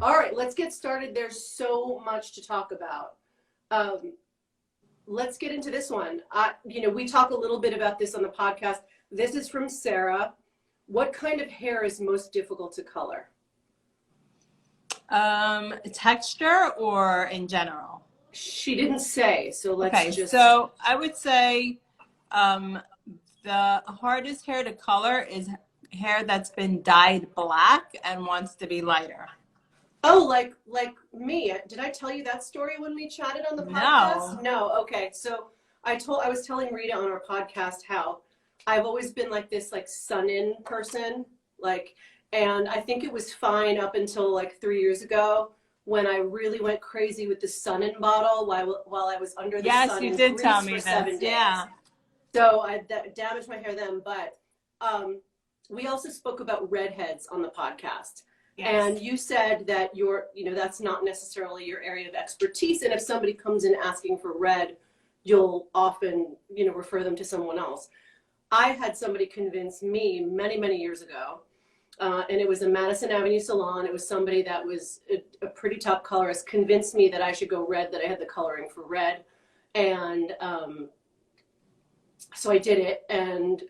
All right, let's get started. There's so much to talk about. Let's get into this one. We talk a little bit about this on the podcast. This is from Sarah. What kind of hair is most difficult to color? Texture or in general? She didn't say, so let's just... So I would say the hardest hair to color is hair that's been dyed black and wants to be lighter. Oh, like me. Did I tell you that story when we chatted on the podcast? No. Okay. So I was telling Rita on our podcast how I've always been like this sun-in person, and I think it was fine up until 3 years ago when I really went crazy with the sun-in bottle while I was under the sun. Yes, you did tell me for this. 7 days. Yeah. So I damaged my hair then, but we also spoke about redheads on the podcast. Yes. And you said that that's not necessarily your area of expertise. And if somebody comes in asking for red, you'll often, refer them to someone else. I had somebody convince me many, many years ago, and it was a Madison Avenue salon. It was somebody that was a pretty top colorist, convinced me that I should go red, that I had the coloring for red. And so I did it. And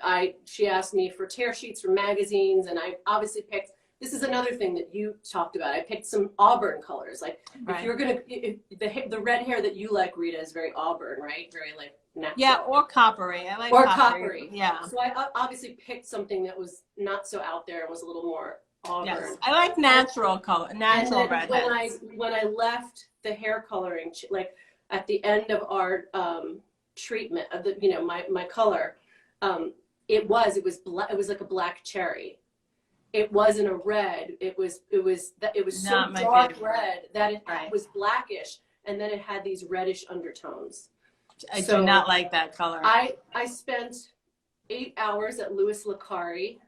she asked me for tear sheets from magazines. And I obviously picked... This is another thing that you talked about. I picked some auburn colors. Right. If you're the red hair that you like, Rita, is very auburn, right? Very natural. Yeah, or coppery. I like coppery. Yeah. So I obviously picked something that was not so out there and was a little more auburn. Yes. I like natural color, natural red. When I left the hair coloring, at the end of our treatment of my color, it was like a black cherry. It wasn't a red. It was so dark red that it was blackish, and then it had these reddish undertones. I do not like that color. I spent 8 hours at Louis Licari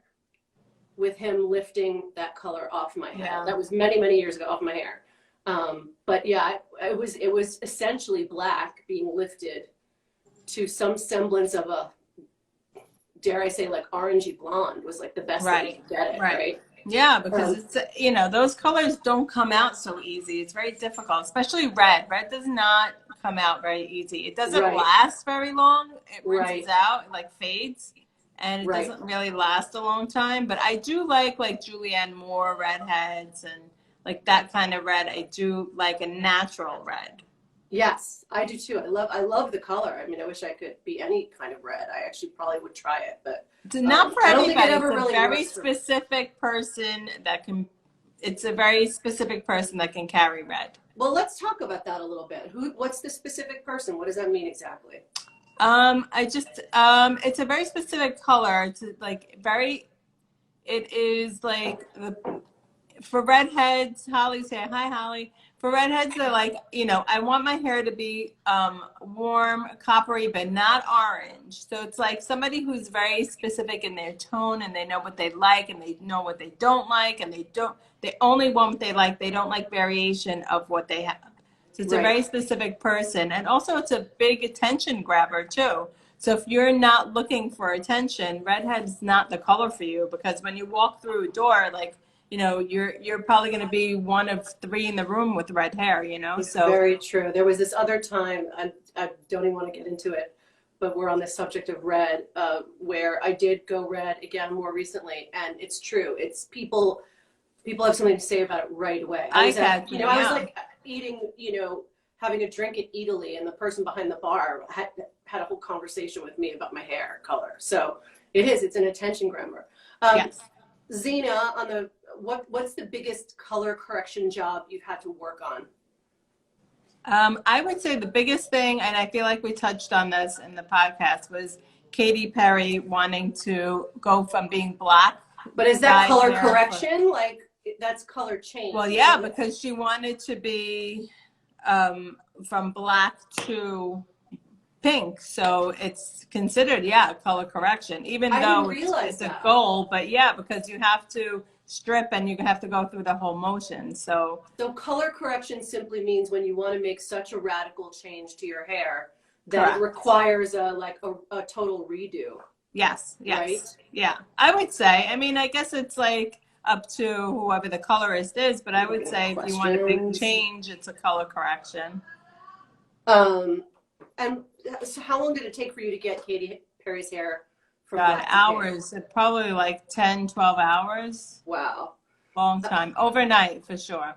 with him lifting that color off my hair. Yeah. That was many, many years ago, off my hair. But yeah, it was essentially black being lifted to some semblance of a, dare I say, orangey blonde was the best way to get it, right? Yeah, because it's, those colors don't come out so easy. It's very difficult, especially red. Red does not come out very easy. It doesn't last very long. It rinses out, it fades, and it doesn't really last a long time. But I do like Julianne Moore redheads and that kind of red. I do like a natural red. Yes, I do too. I love the color. I mean, I wish I could be any kind of red. I actually probably would try it, but not for everybody. It's a very specific person that can. It's a very specific person that can carry red. Well, let's talk about that a little bit. What's the specific person? What does that mean exactly? It's a very specific color. It's it is for redheads. Holly's here. Hi, Holly. For redheads, they're I want my hair to be warm, coppery, but not orange. So it's somebody who's very specific in their tone, and they know what they like, and they know what they don't like, and they only want what they like. They don't like variation of what they have. So it's a very specific person. And also it's a big attention grabber too. So if you're not looking for attention, redhead's not the color for you, because when you walk through a door, you're probably going to be one of 3 in the room with red hair, It's very true. There was this other time, I don't even want to get into it, but we're on the subject of red, where I did go red again more recently. And it's true. It's people have something to say about it right away. I was eating, having a drink at Italy, and the person behind the bar had a whole conversation with me about my hair color. So it's an attention grabber. Yes. Zena, what's the biggest color correction job you've had to work on? I would say the biggest thing, and I feel like we touched on this in the podcast, was Katy Perry wanting to go from being black. But is that color correction? That's color change. Well, yeah, because she wanted to be from black to pink, so it's considered color correction, even though it's a goal. But because you have to strip and you have to go through the whole motion. So color correction simply means when you want to make such a radical change to your hair that it requires a total redo. Yes. Right? Yeah, I would say. I mean, I guess it's up to whoever the colorist is, but I would say if you want a big Questions. change, it's a color correction. And so how long did it take for you to get Katy Perry's hair from God, black to hours, probably like 10, 12 hours. pink? Wow. Long time. Overnight, for sure.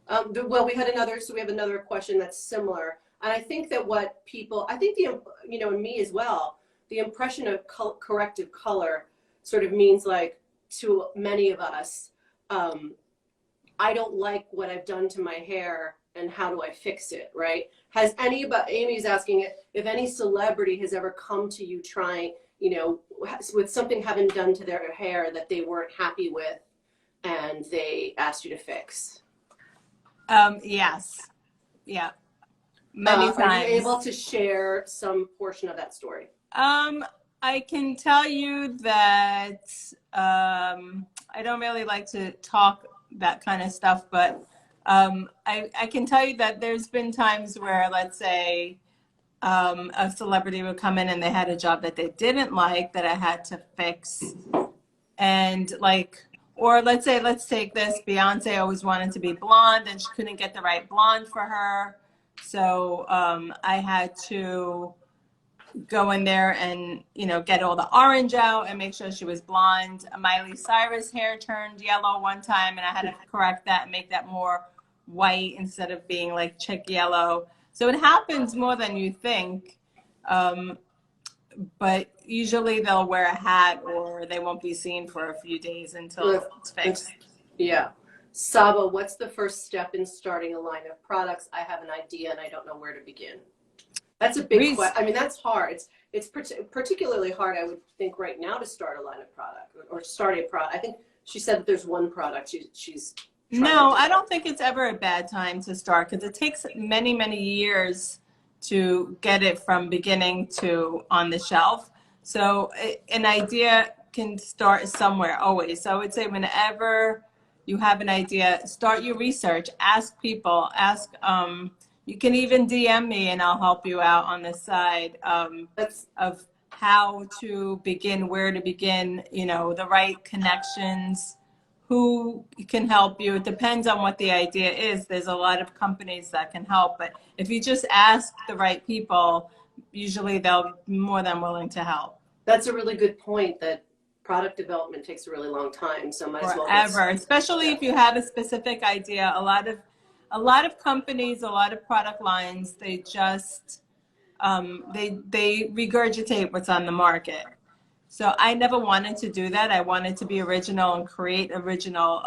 Well, we have another question that's similar. And I think that I think and me as well, the impression of corrective color sort of means like to many of us, I don't like what I've done to my hair and how do I fix it, right? Amy's asking if any celebrity has ever come to you trying, with something having done to their hair that they weren't happy with and they asked you to fix. Yes. Yeah. Many times. Are you able to share some portion of that story? I can tell you that I don't really like to talk that kind of stuff, but I can tell you that there's been times where, let's say, a celebrity would come in and they had a job that they didn't like that I had to fix. And or let's take this, Beyonce always wanted to be blonde and she couldn't get the right blonde for her. So I had to go in there and, get all the orange out and make sure she was blonde. Miley Cyrus' hair turned yellow one time and I had to correct that and make that more white instead of being like chick yellow. So it happens more than you think. But usually they'll wear a hat or they won't be seen for a few days until it's fixed. Yeah. Saba, what's the first step in starting a line of products? I have an idea and I don't know where to begin. That's a big question. I mean, that's hard. It's particularly hard, I would think, right now to start a line of product or start a product. I think she said that there's one product she's No, I don't think it's ever a bad time to start because it takes many, many years to get it from beginning to on the shelf. So an idea can start somewhere always. So I would say whenever you have an idea, start your research, ask people, you can even DM me and I'll help you out on the side of how to begin, where to begin, the right connections, who can help you. It depends on what the idea is. There's a lot of companies that can help, but if you just ask the right people, usually they'll be more than willing to help. That's a really good point, that product development takes a really long time. So might as well forever, especially if you have a specific idea. A lot of companies, a lot of product lines, they just they regurgitate what's on the market. So I never wanted to do that. I wanted to be original and create original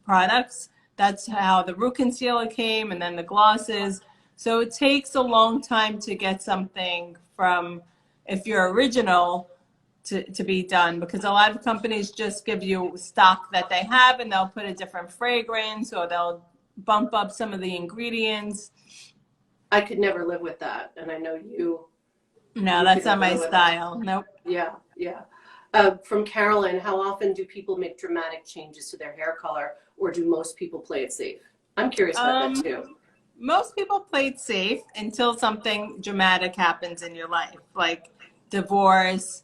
products. That's how the root concealer came, and then the glosses. So it takes a long time to get something from, if you're original, to be done, because a lot of companies just give you stock that they have and they'll put a different fragrance or they'll bump up some of the ingredients. I could never live with that, and I know you. No, that's not my style. Nope. Yeah. From Carolyn, how often do people make dramatic changes to their hair color, or do most people play it safe? I'm curious about that too. Most people play it safe until something dramatic happens in your life, like divorce,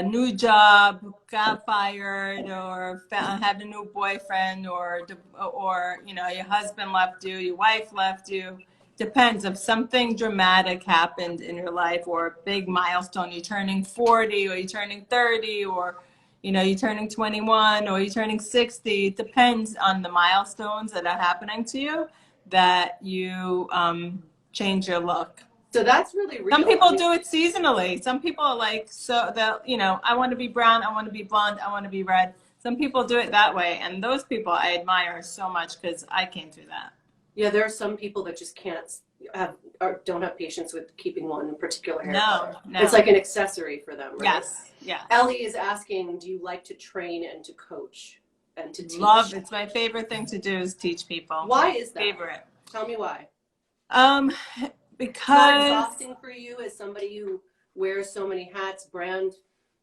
new job, got fired, or had a new boyfriend, or your husband left you, your wife left you. Depends. If something dramatic happened in your life, or a big milestone, you're turning 40 or you're turning 30, or you're turning 21 or you're turning 60. It depends on the milestones that are happening to you that you change your look. So that's really real. Some people do it seasonally. Some people are like, I want to be brown, I want to be blonde, I want to be red. Some people do it that way, and those people I admire so much because I can't do that. Yeah, there are some people that just can't have or don't have patience with keeping one particular hair color. No. It's like an accessory for them, right? Yes. Ellie is asking, do you like to train and to coach and to teach? It's my favorite thing to do is teach people. Why is that? Favorite. Tell me why. Because it's not exhausting for you as somebody who wears so many hats, brand,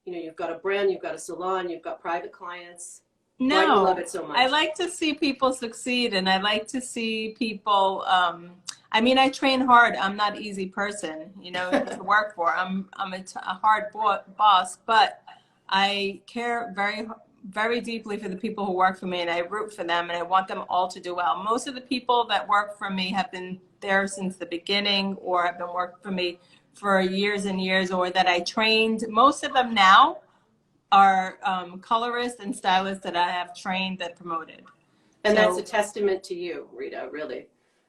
you've got a brand, you've got a salon, you've got private clients. No, why do you love it so much? I like to see people succeed, and I like to see people, I train hard. I'm not an easy person, to work for. I'm a hard boss, but I care very very deeply for the people who work for me, and I root for them, and I want them all to do well. Most of the people that work for me have been there since the beginning, or have been working for me for years and years, or that I trained. Most of them now are colorists and stylists that I have trained and promoted. And So, that's a testament to you, Rita, really.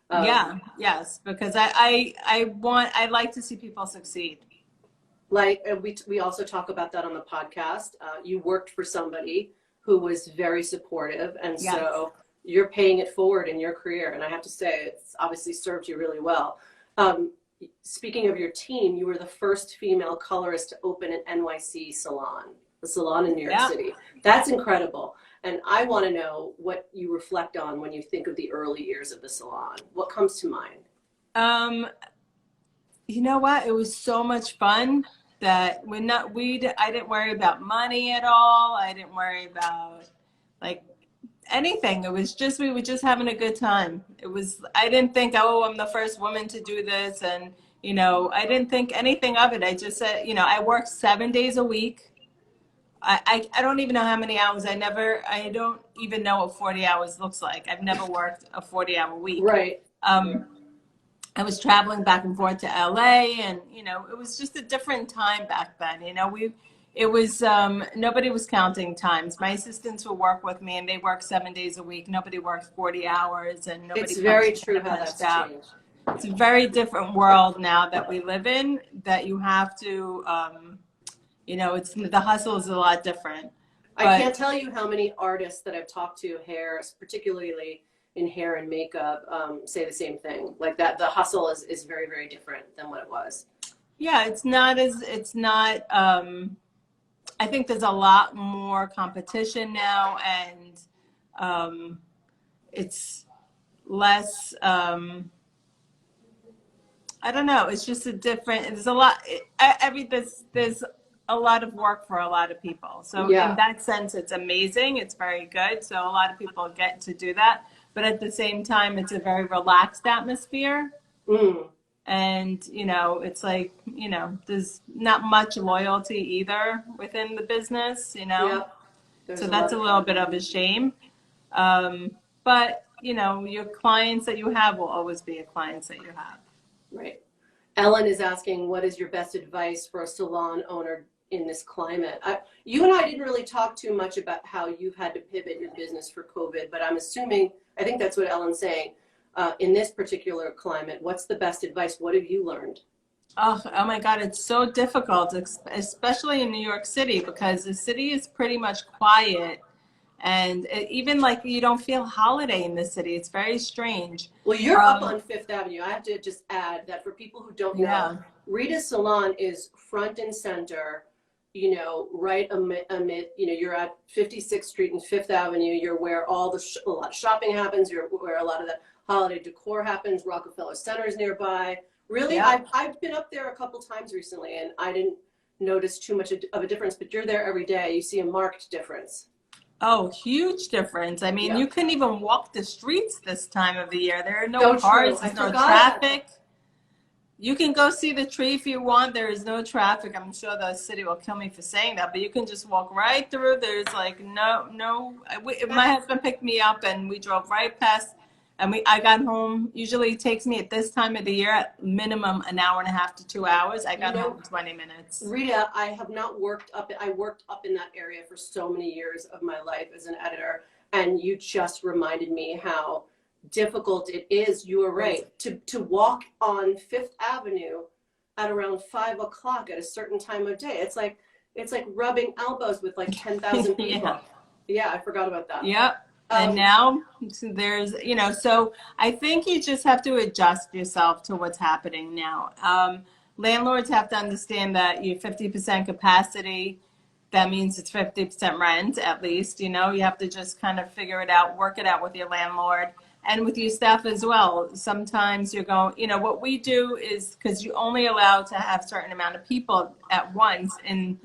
yeah, yes, because I like to see people succeed. Like we also talk about that on the podcast. You worked for somebody who was very supportive, and Yes. so you're paying it forward in your career. And I have to say, it's obviously served you really well. Speaking of your team, you were the first female colorist to open an NYC salon, the salon in New York City. That's incredible. And I want to know what you reflect on when you think of the early years of the salon. What comes to mind? You know what? It was so much fun that I didn't worry about money at all. I didn't worry about like anything. It was just, we were just having a good time. I didn't think, oh, I'm the first woman to do this. And, you know, I didn't think anything of it. I just said, you know, I work 7 days a week. I don't even know how many hours. I don't even know what 40 hours looks like. I've never worked a 40-hour week. Right. I was traveling back and forth to LA, and, you know, it was just a different time back then. You know, nobody was counting times. My assistants would work with me, and they work 7 days a week. Nobody works 40 hours, and nobody. It's very true how that's changed. It's a very different world now that we live in, that you have to, you know, the hustle is a lot different. I can't tell you how many artists that I've talked to, particularly in hair and makeup, say the same thing. Like that, the hustle is very, very different than what it was. Yeah, I think there's a lot more competition now, and it's less, I don't know, it's just there's a lot, there's a lot of work for a lot of people. So in that sense, it's amazing. It's very good. So a lot of people get to do that. But at the same time, it's a very relaxed atmosphere. And, you know, it's like, you know, there's not much loyalty either within the business, you know. So that's a little bit of a shame. But, you know, your clients that you have will always be your clients that you have. Right. Ellen is asking, what is your best advice for a salon owner in this climate? You and I didn't really talk too much about how you've had to pivot your business for COVID, but I'm assuming, I think that's what Ellen's saying. In this particular climate, what's the best advice? What have you learned? Oh my God, it's so difficult, especially in New York City, because the city is pretty much quiet. And even like you don't feel holiday in the city. It's very strange. Well, you're up on Fifth Avenue. I have to just add that for people who don't know, Rita's Salon is front and center, you know, right amid, you know, you're at 56th Street and Fifth Avenue. You're where all a lot of shopping happens. You're where a lot of the holiday decor happens. Rockefeller Center is nearby. Really, I've been up there a couple times recently, and I didn't notice too much of a difference, but you're there every day. You see a marked difference. Oh, huge difference. I mean, you couldn't even walk the streets this time of the year. There are no cars, there's no traffic. You can go see the tree if you want. There is no traffic. I'm sure the city will kill me for saying that, but you can just walk right through. There's like no. My husband picked me up and we drove right past, and I got home. Usually it takes me at this time of the year at minimum an hour and a half to 2 hours. I got home in 20 minutes. Rita, I have not worked up. I worked up in that area for so many years of my life as an editor, and you just reminded me how difficult it is. You are right to walk on Fifth Avenue at around 5 o'clock at a certain time of day. It's like rubbing elbows with like 10,000 people. Yeah, I forgot about that. Yep. And now there's, you know, so I think you just have to adjust yourself to what's happening now. Landlords have to understand that you're 50% capacity. That means it's 50% rent at least. You know, you have to just kind of figure it out, work it out with your landlord and with your staff as well. Sometimes you're going, you know, what we do is, because you're only allowed to have a certain amount of people at once in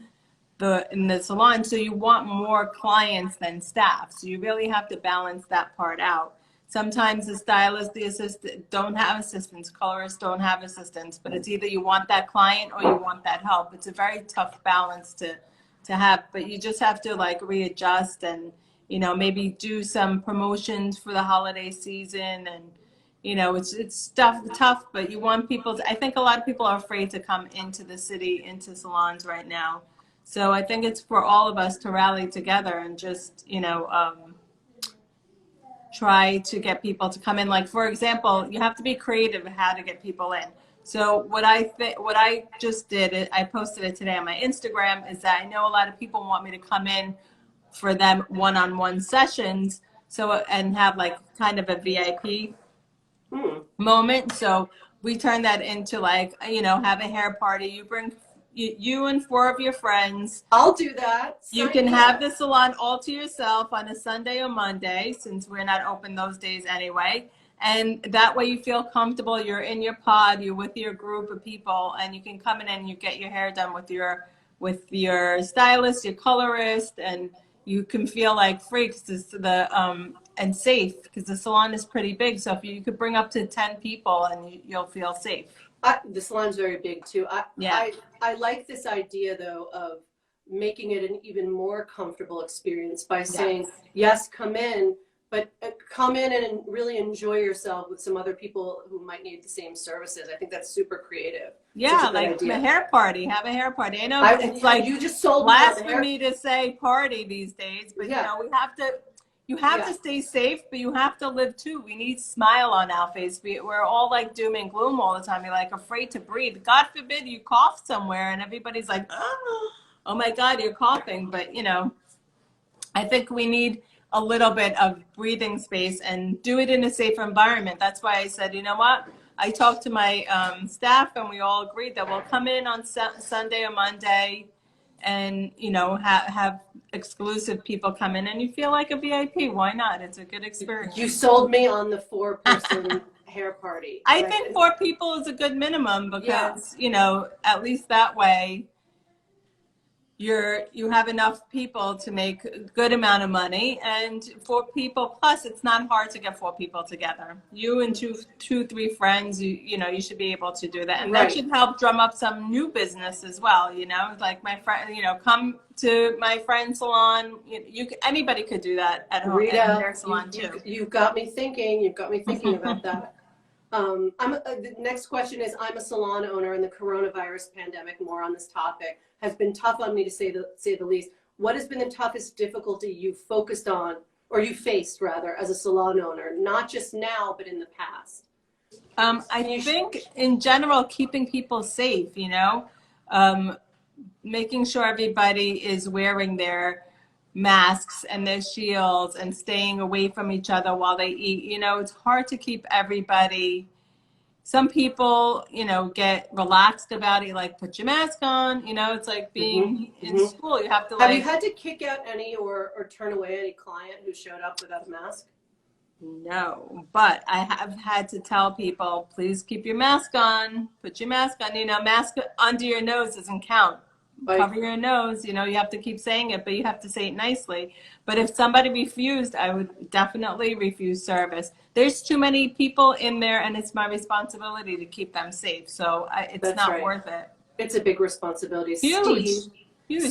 the salon, so you want more clients than staff. So you really have to balance that part out. Sometimes the stylist, the assistant don't have assistants, colorists don't have assistants, but it's either you want that client or you want that help. It's a very tough balance to to have, but you just have to like readjust and, you know, maybe do some promotions for the holiday season. And, you know, it's tough, but you want people to, I think a lot of people are afraid to come into the city, into salons right now. So I think it's for all of us to rally together and just, you know, try to get people to come in. Like, for example, you have to be creative in how to get people in. So what I just did, I posted it today on my Instagram, is that I know a lot of people want me to come in for them one-on-one sessions. So, and have like kind of a VIP moment. So we turn that into like, you know, have a hair party. You bring you and 4 of your friends. I'll do that. You can have the salon all to yourself on a Sunday or Monday, since we're not open those days anyway. And that way you feel comfortable. You're in your pod, you're with your group of people, and you can come in and you get your hair done with your stylist, your colorist, and you can feel like free because and safe, because the salon is pretty big. So if you could bring up to 10 people and you'll feel safe. The salon's very big too. I like this idea though of making it an even more comfortable experience by saying, yes, come in, but come in and really enjoy yourself with some other people who might need the same services. I think that's super creative. Yeah, like a hair party. Have a hair party. I know it's like you just sold blasphemy to say party these days, but you know, you have to stay safe, but you have to live too. We need smile on our face. We're all like doom and gloom all the time. You're like afraid to breathe. God forbid you cough somewhere and everybody's like, oh my God, you're coughing. But you know, I think we need a little bit of breathing space and do it in a safer environment. That's why I said, you know what? I talked to my staff and we all agreed that we'll come in on Sunday or Monday and, you know, have exclusive people come in, and you feel like a VIP. Why not? It's a good experience. You sold me on the 4-person hair party. I think 4 people is a good minimum because, you know, at least that way you have enough people to make a good amount of money, and 4 people plus, it's not hard to get 4 people together. You and two, 3 friends, you know, you should be able to do that, and that should help drum up some new business as well. You know, like my friend, you know, come to my friend's salon. Anybody could do that at home. Rita, at their salon too. You've got me thinking. You've got me thinking about that. The next question is, I'm a salon owner, and the coronavirus pandemic, more on this topic, has been tough on me to say the least. What has been the toughest difficulty you focused on, or you faced rather, as a salon owner, not just now, but in the past? I think in general, keeping people safe, you know, making sure everybody is wearing their masks and their shields and staying away from each other while they eat. You know, it's hard to keep everybody. Some people, you know, get relaxed about it, like put your mask on. You know, it's like being in school. You have to Have you had to kick out any or turn away any client who showed up without a mask? No, but I have had to tell people, please keep your mask on, put your mask on. You know, mask under your nose doesn't count. Cover your nose, you know, you have to keep saying it, but you have to say it nicely. But if somebody refused, I would definitely refuse service. There's too many people in there, and it's my responsibility to keep them safe. So it's not worth it. It's a big responsibility. Huge.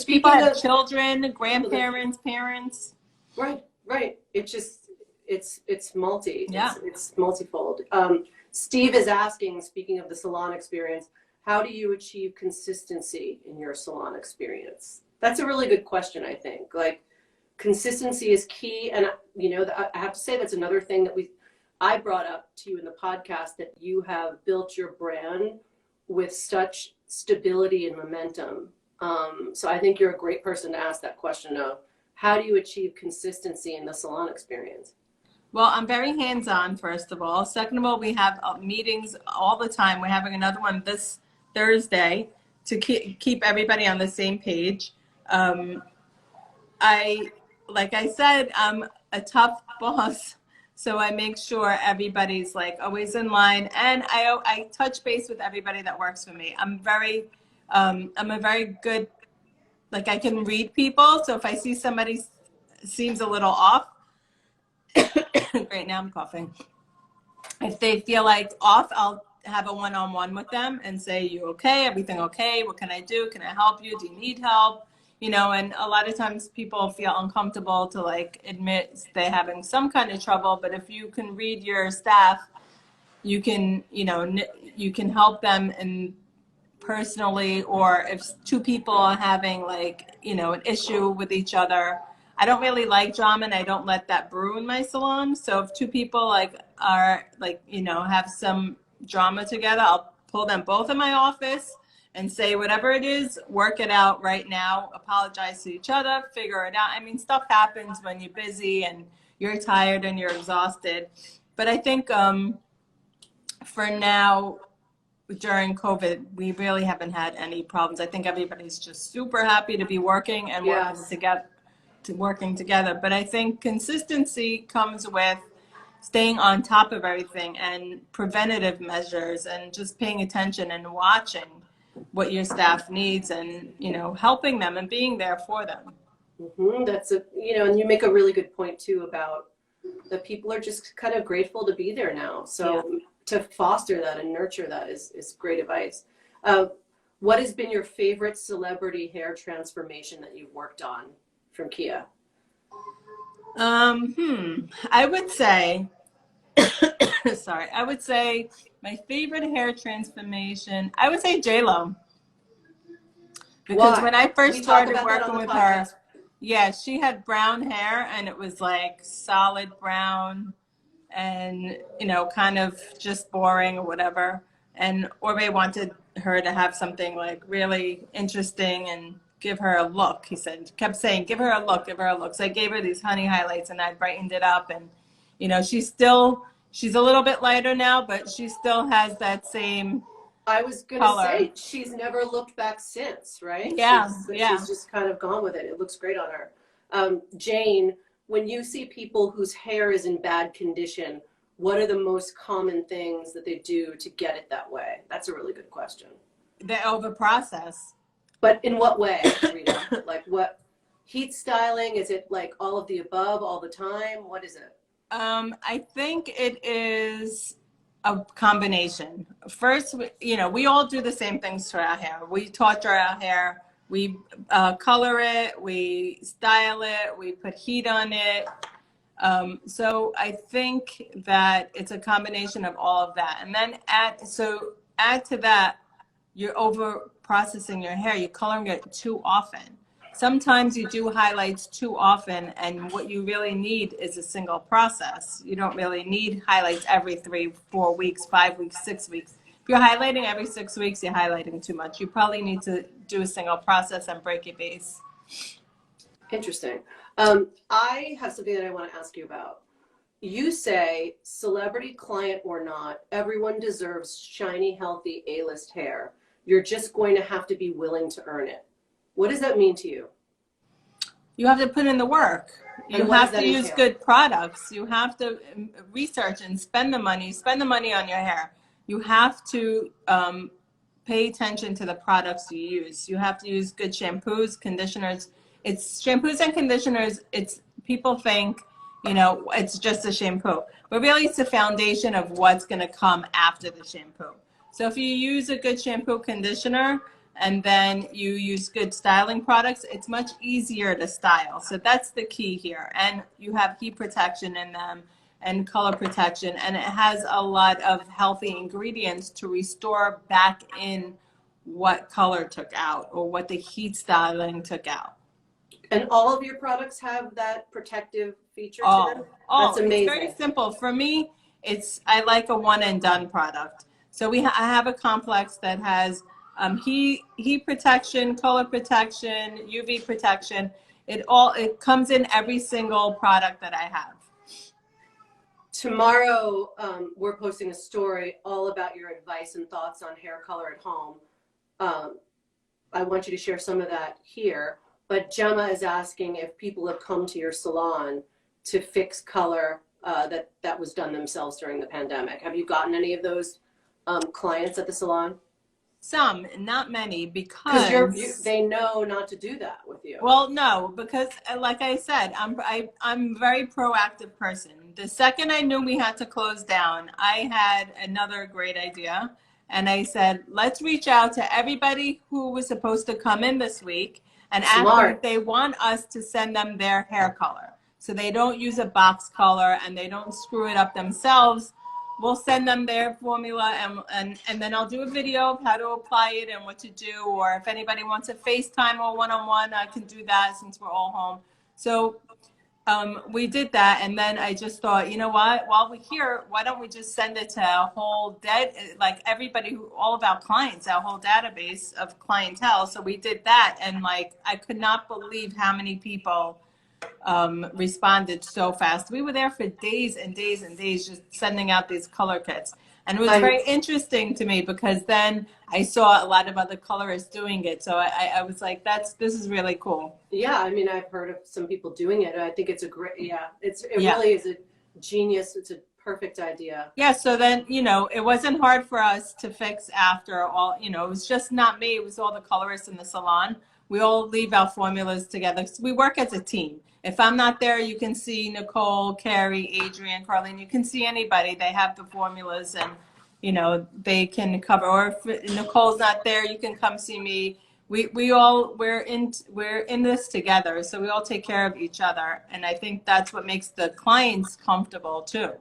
People have children, grandparents, parents. Right. It's just, it's multi. Yeah. It's multifold. Steve is asking, speaking of the salon experience, how do you achieve consistency in your salon experience? That's a really good question, I think. Like, consistency is key. And, you know, I have to say that's another thing that I brought up to you in the podcast, that you have built your brand with such stability and momentum. So I think you're a great person to ask that question of, how do you achieve consistency in the salon experience? Well, I'm very hands-on, first of all. Second of all, we have meetings all the time. We're having another one this Thursday to keep everybody on the same page. Like I said, I'm a tough boss, so I make sure everybody's like always in line, and I touch base with everybody that works for me. I'm a very good, like, I can read people. So if I see somebody seems a little off, right now I'm coughing. If they feel like off, I'll have a one-on-one with them and say, you okay? Everything okay? What can I do? Can I help you? Do you need help? you know, and a lot of times people feel uncomfortable to like admit they're having some kind of trouble. But if you can read your staff, you can, you know, you can help them and personally, or if two people are having like, you know, an issue with each other. I don't really like drama and I don't let that brew in my salon. So if two people like are like, you know, have some drama together, I'll pull them both in my office and say whatever it is, work it out right now, apologize to each other, figure it out. I mean, stuff happens when you're busy and you're tired and you're exhausted. But I think for now, during COVID, we really haven't had any problems. I think everybody's just super happy to be working and working together. But I think consistency comes with staying on top of everything and preventative measures and just paying attention and watching what your staff needs and, you know, helping them and being there for them. That's you know, and you make a really good point too about the people are just kind of grateful to be there now. So to foster that and nurture that is great advice. What has been your favorite celebrity hair transformation that you've worked on from Kia? I would say, sorry, I would say my favorite hair transformation, I would say J-Lo. Because when I first started working with her, yeah, she had brown hair and it was like solid brown and, you know, kind of just boring or whatever. And Orbe wanted her to have something like really interesting and give her a look. He kept saying, give her a look, give her a look. So I gave her these honey highlights and I brightened it up. And, you know, she's a little bit lighter now, but she still has that same I was going to say, she's never looked back since, right? Yeah, She's just kind of gone with it. It looks great on her. Jane, when you see people whose hair is in bad condition, what are the most common things that they do to get it that way? That's a really good question. They over-process. But in what way, Rita? Like what, heat styling? Is it like all of the above all the time? What is it? I think it is a combination. First, you know, we all do the same things to our hair. We torture our hair. We color it, we style it, we put heat on it. So I think that it's a combination of all of that. And then add to that, you're over processing your hair. You're coloring it too often. Sometimes you do highlights too often, and what you really need is a single process. You don't really need highlights every 3, 4 weeks, 5 weeks, 6 weeks. If you're highlighting every 6 weeks, you're highlighting too much. You probably need to do a single process and break your base. Interesting. I have something that I want to ask you about. You say, celebrity, client or not, everyone deserves shiny, healthy, A-list hair. You're just going to have to be willing to earn it. What does that mean to you? You have to put in the work. You have to use good products. You have to research and spend the money on your hair. You have to pay attention to the products you use. You have to use good shampoos, conditioners. It's shampoos and conditioners. People think, you know, it's just a shampoo, but really it's the foundation of what's going to come after the shampoo. So if you use a good shampoo conditioner and then you use good styling products, it's much easier to style. So that's the key here. And you have heat protection in them and color protection, and it has a lot of healthy ingredients to restore back in what color took out or what the heat styling took out. And all of your products have that protective feature to them? That's amazing. It's very simple. For me, I like a one and done product. So I have a complex that has heat protection, color protection, UV protection. It comes in every single product that I have. Tomorrow, we're posting a story all about your advice and thoughts on hair color at home. I want you to share some of that here. But Gemma is asking if people have come to your salon to fix color that was done themselves during the pandemic. Have you gotten any of those clients at the salon? Some, not many, because they know not to do that with you. Well, no, because like I said, I'm a very proactive person. The second I knew we had to close down, I had another great idea. And I said, let's reach out to everybody who was supposed to come in this week and Smart. after they want us to send them their hair color. So they don't use a box color and they don't screw it up themselves. We'll send them their formula and then I'll do a video of how to apply it and what to do. Or if anybody wants a FaceTime or one-on-one, I can do that since we're all home. So we did that, and then I just thought, you know what, while we're here, why don't we just send it to our whole like everybody, all of our clients, our whole database of clientele. So we did that, and like I could not believe how many people responded so fast. We were there for days and days and days just sending out these color kits. And it was very interesting to me because then I saw a lot of other colorists doing it. So I was like, this is really cool. Yeah, I mean, I've heard of some people doing it. I think it's a great, it really is a genius. It's a perfect idea. Yeah, so then, you know, it wasn't hard for us to fix after all, you know, it was just not me. It was all the colorists in the salon. We all leave our formulas together. So we work as a team. If I'm not there, you can see Nicole, Carrie, Adrienne, Carlene. You can see anybody. They have the formulas and, you know, they can cover. Or if Nicole's not there, you can come see me. We're in this together. So we all take care of each other. And I think that's what makes the clients comfortable too.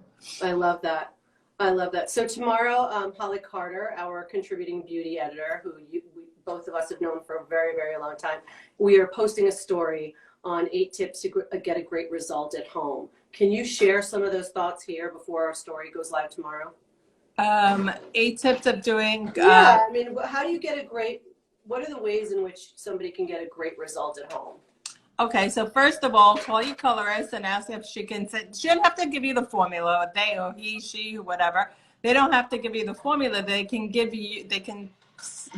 I love that. I love that. So tomorrow, Holly Carter, our contributing beauty editor, who both of us have known for a very, very long time, we are posting a story on 8 tips to get a great result at home. Can you share some of those thoughts here before our story goes live tomorrow? 8 tips of doing. Yeah, I mean, how do you get a great, what are the ways in which somebody can get a great result at home? Okay, so first of all, call your colorist and ask if she can she doesn't have to give you the formula, they or he, she, whatever. They don't have to give you the formula. They can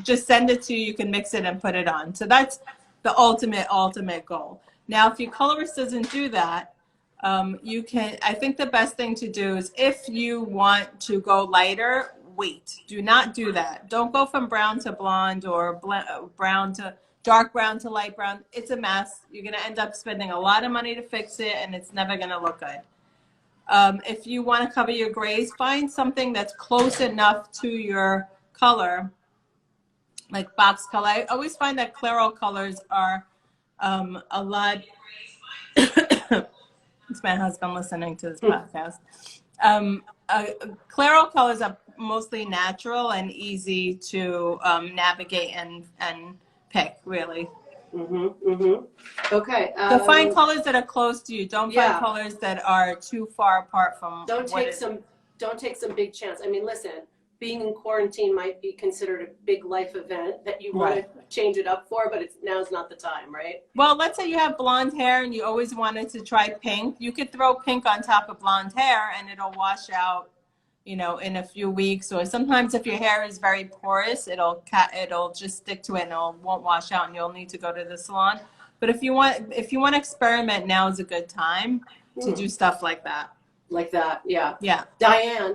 just send it to you. You can mix it and put it on. So that's the ultimate goal. Now, if your colorist doesn't do that, I think the best thing to do is if you want to go lighter, wait. Do not do that. Don't go from brown to blonde or brown to dark brown to light brown. It's a mess. You're going to end up spending a lot of money to fix it, and it's never going to look good. If you want to cover your grays, find something that's close enough to your color, like box color. I always find that claro colors are a lot. It's my husband listening to this podcast. Claro colors are mostly natural and easy to navigate and pick, really. Okay. So find colors that are close to you. Don't find colors that are too far apart from. Don't take some big chance. I mean, listen, being in quarantine might be considered a big life event that you want to change it up for, but now's not the time, right? Well, let's say you have blonde hair and you always wanted to try pink. You could throw pink on top of blonde hair and it'll wash out, you know, in a few weeks. Or sometimes if your hair is very porous, it'll just stick to it and it won't wash out and you'll need to go to the salon. But if you want to experiment, now is a good time to do stuff like that. Like that, yeah. Yeah. Diane,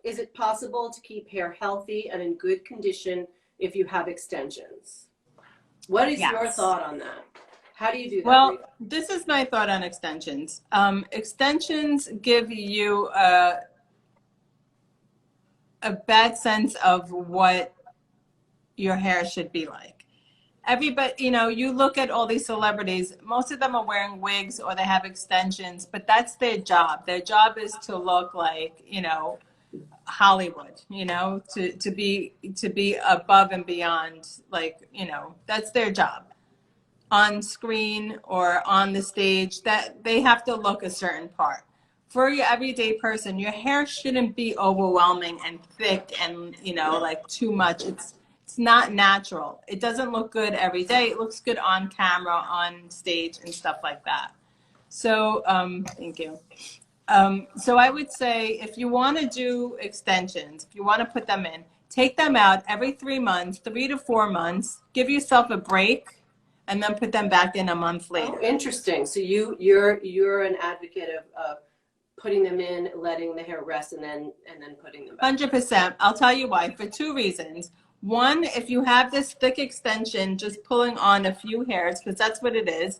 is it possible to keep hair healthy and in good condition if you have extensions? What is your thought on that? How do you do that? Well, this is my thought on extensions. Extensions give you a bad sense of what your hair should be like. Everybody, you know, you look at all these celebrities, most of them are wearing wigs or they have extensions, but that's their job. Their job is to look like, you know, Hollywood, you know, to be above and beyond, like, you know, that's their job on screen or on the stage, that they have to look a certain part. For your everyday person, your hair shouldn't be overwhelming and thick and, you know, like too much. It's not natural. It doesn't look good every day. It looks good on camera, on stage, and stuff like that. So, thank you. So I would say if you want to do extensions, if you want to put them in, take them out every 3 months, 3 to 4 months. Give yourself a break, and then put them back in a month later. Oh, interesting. So you're an advocate of putting them in, letting the hair rest, and then putting them back. 100%. I'll tell you why. For 2 reasons. One, if you have this thick extension, just pulling on a few hairs, because that's what it is,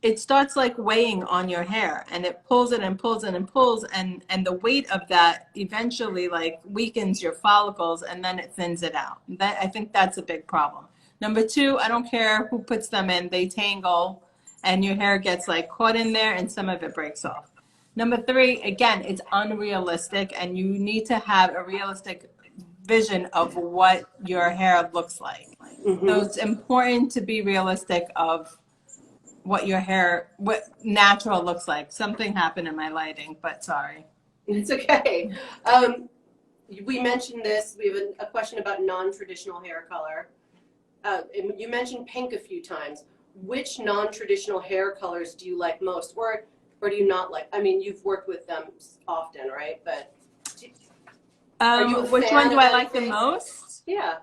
it starts like weighing on your hair, and it pulls it and pulls it and pulls, and the weight of that eventually like weakens your follicles, and then it thins it out. I think that's a big problem. Number two, I don't care who puts them in, they tangle and your hair gets like caught in there and some of it breaks off. Number three, again, it's unrealistic and you need to have a realistic vision of what your hair looks like. So it's important to be realistic of what your hair, what natural looks like. Something happened in my lighting, but sorry. It's okay. We mentioned this. We have a question about non-traditional hair color. You mentioned pink a few times. Which non-traditional hair colors do you like most, or do you not like? I mean, you've worked with them often, right? But are you which one do I like the most? Yeah.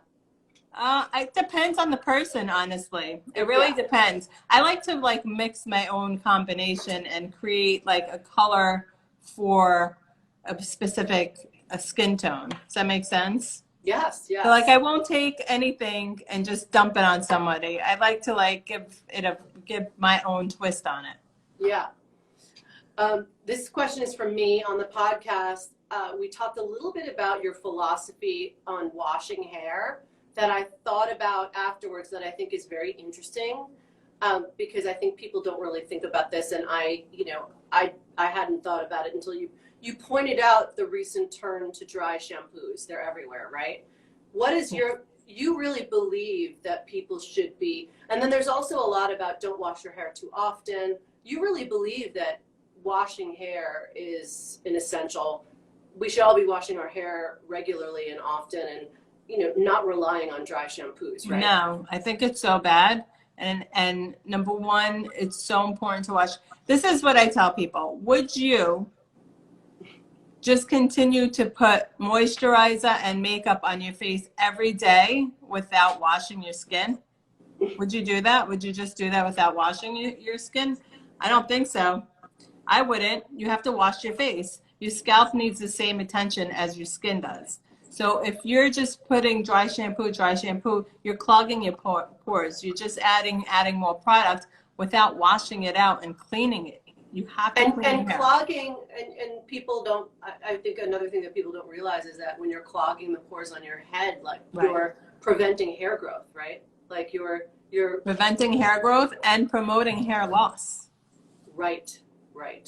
It depends on the person, honestly. It really depends. I like to like mix my own combination and create like a color for a specific skin tone. Does that make sense? Yes, yes. So like I won't take anything and just dump it on somebody. I like to like give my own twist on it. Yeah. This question is from me on the podcast. We talked a little bit about your philosophy on washing hair that I thought about afterwards that I think is very interesting, because I think people don't really think about this, and I hadn't thought about it until you pointed out the recent turn to dry shampoos. They're everywhere, right? What is you really believe that people should be, and then there's also a lot about don't wash your hair too often. You really believe that washing hair is an essential. We should all be washing our hair regularly and often, and not relying on dry shampoos, right? No, I think it's so bad. And number one, it's so important to wash. This is what I tell people. Would you just continue to put moisturizer and makeup on your face every day without washing your skin? Would you do that? Would you just do that without washing your skin? I don't think so. I wouldn't. You have to wash your face. Your scalp needs the same attention as your skin does. So if you're just putting dry shampoo, you're clogging your pores. You're just adding more product without washing it out and cleaning it. You have to clean and your hair. Clogging, and people don't, I think another thing that people don't realize is that when you're clogging the pores on your head, like you're preventing hair growth, right? Like you're preventing hair growth and promoting hair loss. Right.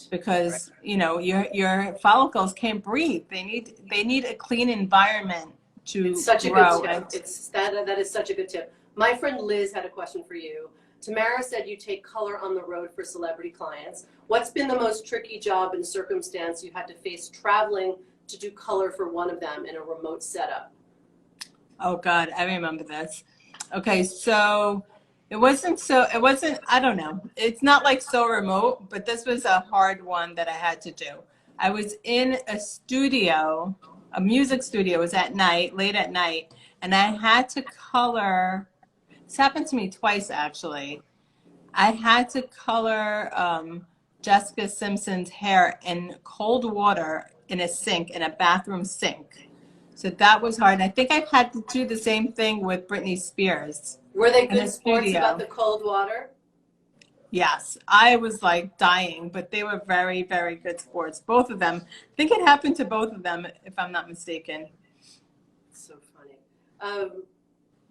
Because your follicles can't breathe. They need a clean environment to It's such grow. a good tip. That is such a good tip. My friend Liz had a question for you. Tamara said you take color on the road for celebrity clients. What's been the most tricky job and circumstance you had to face traveling to do color for one of them in a remote setup? Oh God, I remember this. Okay, so it wasn't, I don't know. It's not like so remote, but this was a hard one that I had to do. I was in a studio, a music studio. It was at night, late at night, and I had to color. This happened to me twice, actually. I had to color Jessica Simpson's hair in cold water in a sink, in a bathroom sink. So that was hard. And I think I've had to do the same thing with Britney Spears. Were they good sports about the cold water? Yes, I was like dying, but they were very, very good sports. Both of them. I think it happened to both of them, if I'm not mistaken. So funny.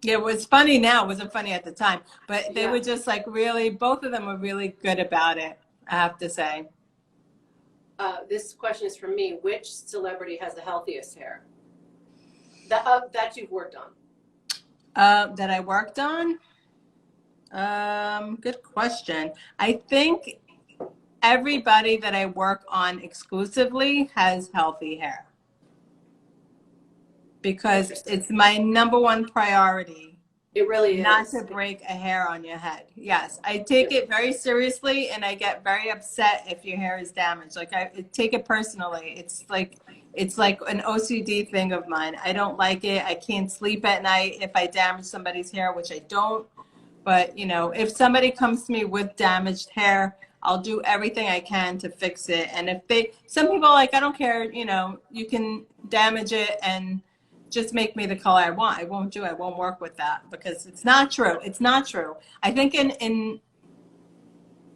Yeah, it was funny now. It wasn't funny at the time, but they were just like really, both of them were really good about it, I have to say. This question is from me. Which celebrity has the healthiest hair that you've worked on? That I worked on? Good question. I think everybody that I work on exclusively has healthy hair, because it's my number one priority. It really is. Not to break a hair on your head. Yes, I take it very seriously, and I get very upset if your hair is damaged. Like I take it personally. It's like an OCD thing of mine. I don't like it. I can't sleep at night if I damage somebody's hair, which I don't. But if somebody comes to me with damaged hair, I'll do everything I can to fix it. And if some people are like, I don't care, you can damage it and just make me the color I want. I won't work with that, because it's not true. It's not true. I think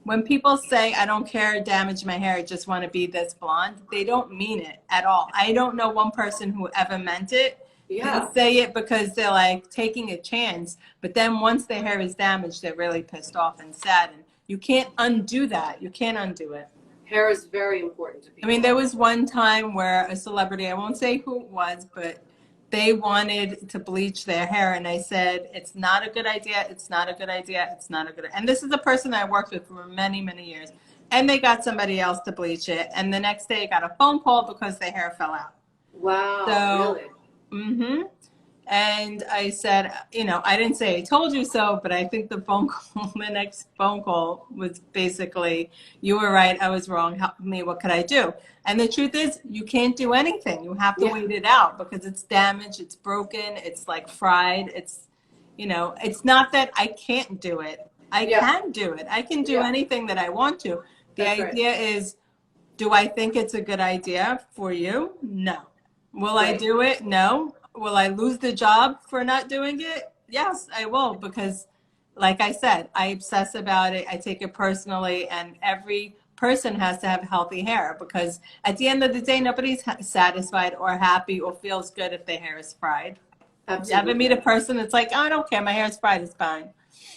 when people say, I don't care, damage my hair, I just want to be this blonde, they don't mean it at all. I don't know one person who ever meant it. Yeah. They say it because they're like taking a chance, but then once their hair is damaged, they're really pissed off and sad. And you can't undo that. You can't undo it. Hair is very important to I people. mean, there was one time where a celebrity, I won't say who it was, but they wanted to bleach their hair. And I said, it's not a good idea. It's not a good idea. It's not a good idea. And this is a person that I worked with for many, many years. And they got somebody else to bleach it. And the next day I got a phone call because their hair fell out. Wow, So, really? mm-hmm. And I said, you know, I didn't say I told you so, but I think the phone call, the next phone call was basically, you were right, I was wrong, help me, what could I do? And the truth is, you can't do anything. You have to wait it out because it's damaged, it's broken, it's like fried. It's, you know, it's not that I can't do it. I can do it. I can do anything that I want to. The idea is, do I think it's a good idea for you? No. Will I do it? No. Will I lose the job for not doing it? Yes, I will, because like I said, I obsess about it. I take it personally, and every person has to have healthy hair because at the end of the day, nobody's satisfied or happy or feels good if their hair is fried. Absolutely. You ever meet a person that's like, oh, I don't care, my hair is fried, it's fine.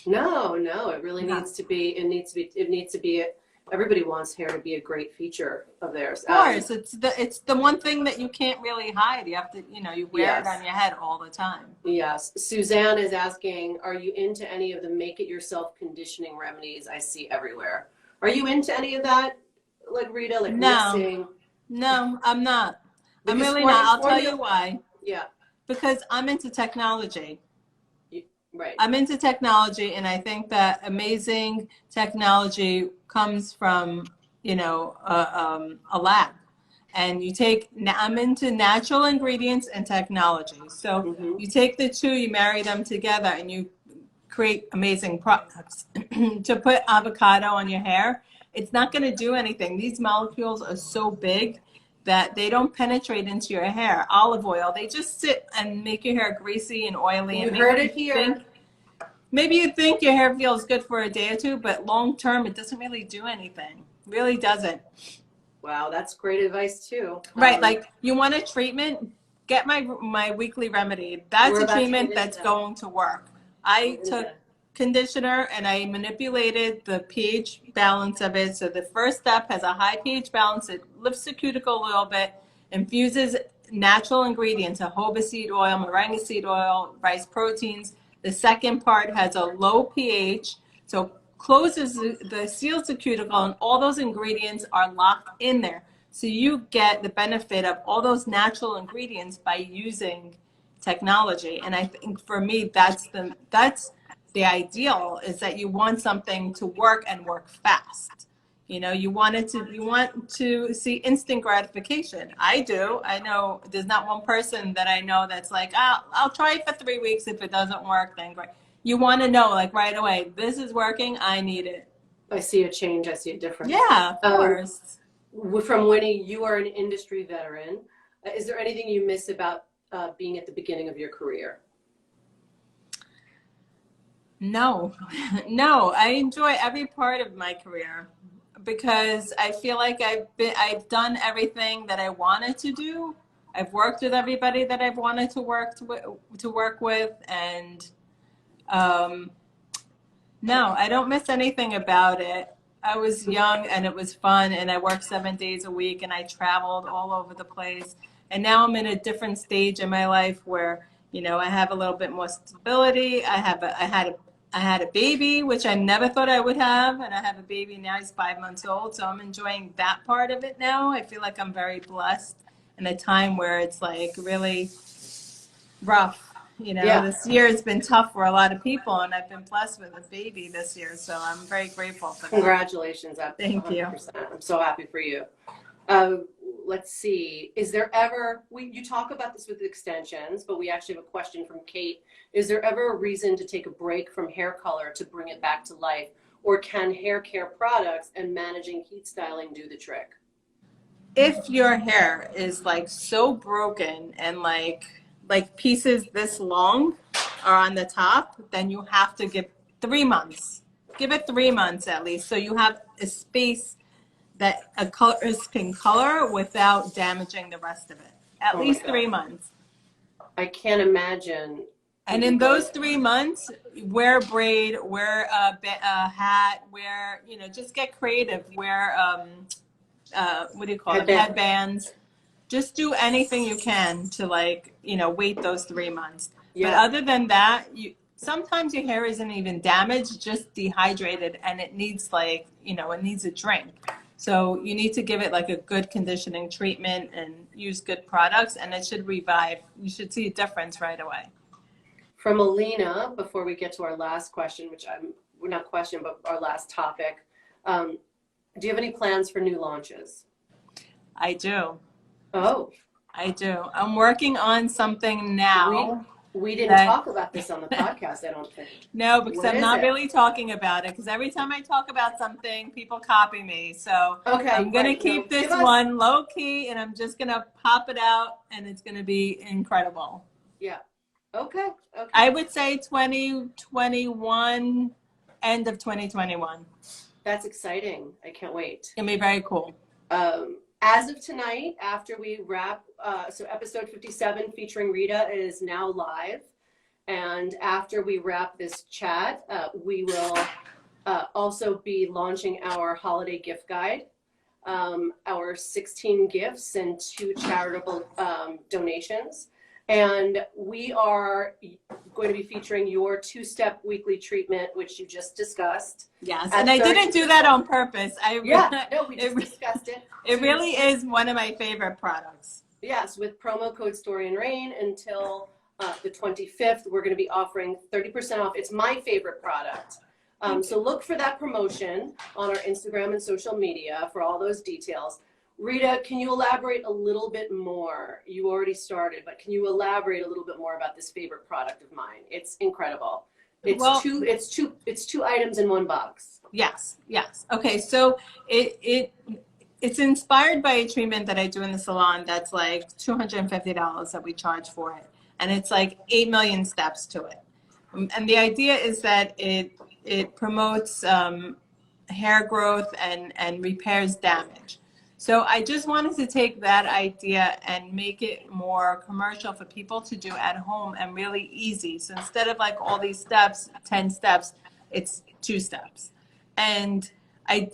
No, it really needs to be, everybody wants hair to be a great feature of theirs. Of course, it's the one thing that you can't really hide. You have to, you know, you wear it on your head all the time. Yes. Suzanne is asking, are you into any of the make-it-yourself conditioning remedies I see everywhere? Are you into any of that, like Rita, like mixing? No, I'm not. Because I'm really not. I'll tell you why. Yeah. Because I'm into technology. Right. I'm into technology, and I think that amazing technology comes from, you know, a lab. And you take, I'm into natural ingredients and technology. So you take the two, you marry them together, and you create amazing products. To put avocado on your hair, it's not going to do anything. These molecules are so big that they don't penetrate into your hair. Olive oil, they just sit and make your hair greasy and oily. You and heard it here. Maybe you think your hair feels good for a day or two, but long term, it doesn't really do anything. Really doesn't. Wow, that's great advice too. Right, like you want a treatment, get my weekly remedy. That's a treatment that's going to work. I took conditioner and I manipulated the pH balance of it. So the first step has a high pH balance. It lifts the cuticle a little bit, infuses natural ingredients, jojoba seed oil, moringa seed oil, rice proteins. The second part has a low pH, so closes seals the cuticle, and all those ingredients are locked in there. So you get the benefit of all those natural ingredients by using technology. And I think for me, that's the ideal, is that you want something to work and work fast. You know, you want to see instant gratification. I do. I know there's not one person that I know that's like, I'll try it for 3 weeks. If it doesn't work, then great. You want to know, like, right away, this is working, I need it. I see a change, I see a difference. Yeah, of course. From Winnie, you are an industry veteran. Is there anything you miss about being at the beginning of your career? No, I enjoy every part of my career because I feel like I've done everything that I wanted to do. I've worked with everybody that I've wanted to work with, and no, I don't miss anything about it. I was young and it was fun, and I worked 7 days a week, and I traveled all over the place. And now I'm in a different stage in my life where, you know, I have a little bit more stability. I had a baby, which I never thought I would have, and I have a baby now. He's 5 months old, so I'm enjoying that part of it now. I feel like I'm very blessed in a time where it's like really rough. You know, This year has been tough for a lot of people, and I've been blessed with a baby this year, so I'm very grateful for that. Congratulations. Thank 100%. You. I'm so happy for you. Let's see. Is there ever, you talk about this with extensions, but we actually have a question from Kate. Is there ever a reason to take a break from hair color to bring it back to life? Or can hair care products and managing heat styling do the trick? If your hair is like so broken and like pieces this long are on the top, then you have to give 3 months. Give it 3 months at least, so you have a space that a colorist can color without damaging the rest of it. At least 3 months. I can't imagine. And in those 3 months, wear a braid, wear a hat, wear, just get creative, wear, what do you call it? Headbands. Just do anything you can to wait those 3 months. Yeah. But other than that, sometimes your hair isn't even damaged, just dehydrated, and it needs it needs a drink. So you need to give it a good conditioning treatment and use good products, and it should revive. You should see a difference right away. From Alina, before we get to our last question, which we're not question, but our last topic, do you have any plans for new launches? I do. Oh. I do. I'm working on something now. We didn't talk about this on the podcast, I don't think. No, because I'm not really talking about it, because every time I talk about something, people copy me. So I'm going to keep this one low key, and I'm just going to pop it out, and it's going to be incredible. Yeah. Okay. I would say 2021, end of 2021. That's exciting. I can't wait. It's going to be very cool. As of tonight, after we wrap, so episode 57 featuring Rita is now live. And after we wrap this chat, we will also be launching our holiday gift guide, our 16 gifts and 2 charitable donations. And we are going to be featuring your 2-step weekly treatment, which you just discussed. Yes, and I didn't do that on purpose. We just discussed it. It really is one of my favorite products. Yes, with promo code StoryandRain until the 25th, we're going to be offering 30% off. It's my favorite product. So look for that promotion on our Instagram and social media for all those details. Rita, can you elaborate a little bit more? You already started, but can you elaborate a little bit more about this favorite product of mine? It's incredible. It's two items in one box. Yes. Okay, so it's inspired by a treatment that I do in the salon that's $250 that we charge for it, and it's 8 million steps to it. And the idea is that it promotes hair growth and repairs damage. So I just wanted to take that idea and make it more commercial for people to do at home and really easy. So instead of all these steps, 10 steps, it's 2 steps. And I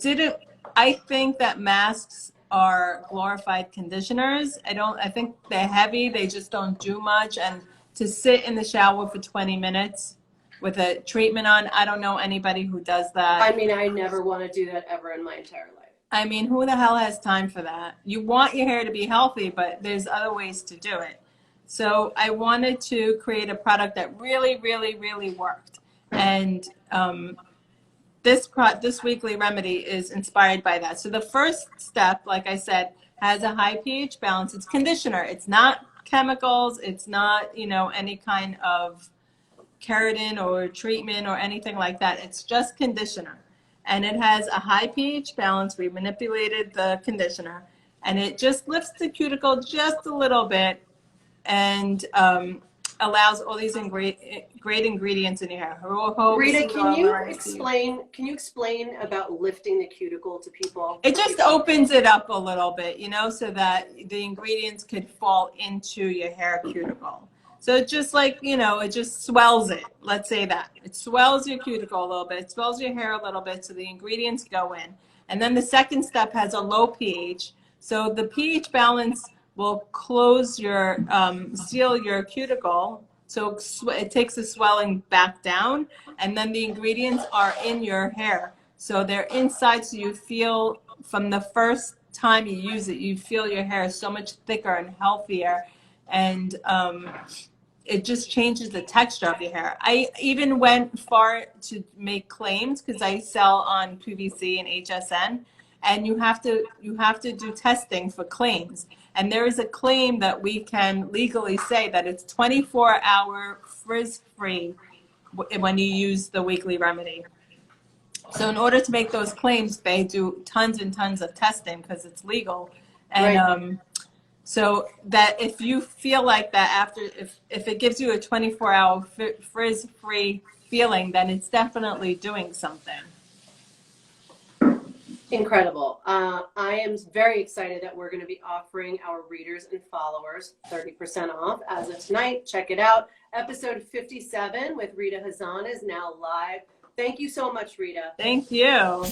think that masks are glorified conditioners. I think they're heavy. They just don't do much. And to sit in the shower for 20 minutes with a treatment on, I don't know anybody who does that. I mean, I never want to do that ever in my entire life. I mean, who the hell has time for that? You want your hair to be healthy, but there's other ways to do it. So I wanted to create a product that really, really, really worked. And this weekly remedy is inspired by that. So the first step, like I said, has a high pH balance. It's conditioner. It's not chemicals. It's not, any kind of keratin or treatment or anything like that. It's just conditioner. And it has a high pH balance. We manipulated the conditioner, and it just lifts the cuticle just a little bit and allows all these great ingredients in your hair. Rita, can you explain about lifting the cuticle to people? It just opens it up a little bit, so that the ingredients could fall into your hair cuticle. So it's just it just swells it. Let's say that. It swells your cuticle a little bit. It swells your hair a little bit so the ingredients go in. And then the second step has a low pH. So the pH balance will close seal your cuticle. So it takes the swelling back down. And then the ingredients are in your hair. So they're inside, so you feel from the first time you use it, you feel your hair is so much thicker and healthier. And it just changes the texture of your hair. I even went far to make claims because I sell on QVC and HSN, and you have to do testing for claims. And there is a claim that we can legally say that it's 24-hour frizz-free when you use the weekly remedy. So in order to make those claims, they do tons and tons of testing because it's legal. And right. So that if you feel like that after, if it gives you a 24-hour frizz-free feeling, then it's definitely doing something. Incredible. I am very excited that we're going to be offering our readers and followers 30% off as of tonight. Check it out. Episode 57 with Rita Hazan is now live. Thank you so much, Rita. Thank you.